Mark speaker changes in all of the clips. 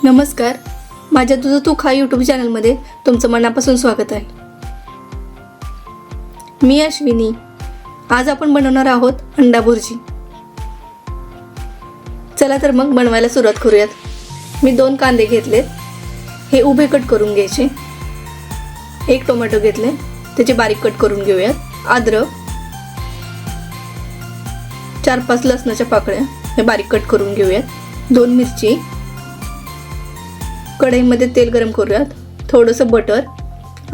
Speaker 1: नमस्कार, माझ्या तुझं तू खा यूट्यूब चॅनलमध्ये तुमचं मनापासून स्वागत आहे. मी अश्विनी. आज आपण बनवणार आहोत अंडा भुर्जी. चला तर मग बनवायला सुरुवात करूयात. मी 2 कांदे घेतलेत, हे उभे कट करून घ्यायचे. 1 टोमॅटो घेतले, त्याचे बारीक कट करून घेऊयात. अद्रक, 4-5 लसणाच्या पाकळ्या हे बारीक कट करून घेऊयात. 2 मिरची. कढईमध्ये तेल गरम करूयात. थोडंसं बटर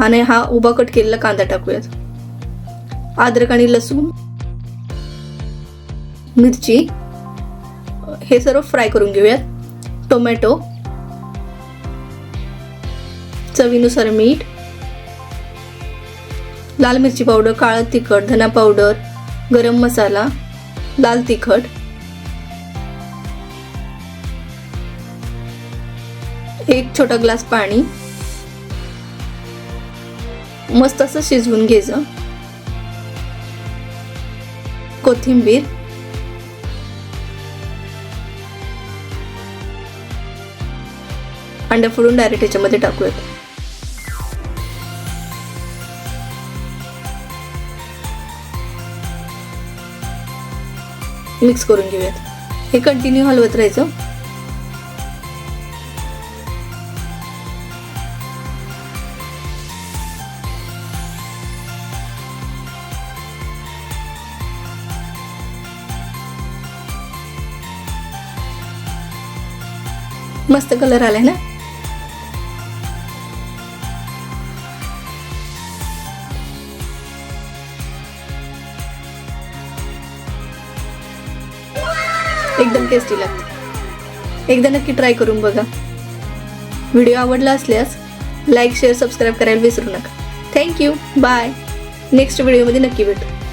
Speaker 1: आणि हा उभा कट केलेला कांदा टाकूयात. अद्रक आणि लसूण, मिरची हे सर्व फ्राय करून घेऊयात. टोमॅटो, चवीनुसार मीठ, लाल मिरची पावडर, काळं तिखट, धना पावडर, गरम मसाला, लाल तिखट, एक छोटा ग्लास पाणी. मस्त असं शिजवून घ्यायचं. कोथिंबीर, अंडा फोडून डायरेक्ट याच्यामध्ये टाकूयात. मिक्स करून घेऊयात. हे कंटिन्यू हलवत राहायचं. मस्त कलर आलाय ना. एकदम टेस्टी लागते. एकदा नक्की ट्राय करून बघा. व्हिडिओ आवडला असल्यास लाईक, शेअर, सबस्क्राईब करायला विसरू नका. थँक्यू. बाय. नेक्स्ट व्हिडिओमध्ये नक्की भेटू.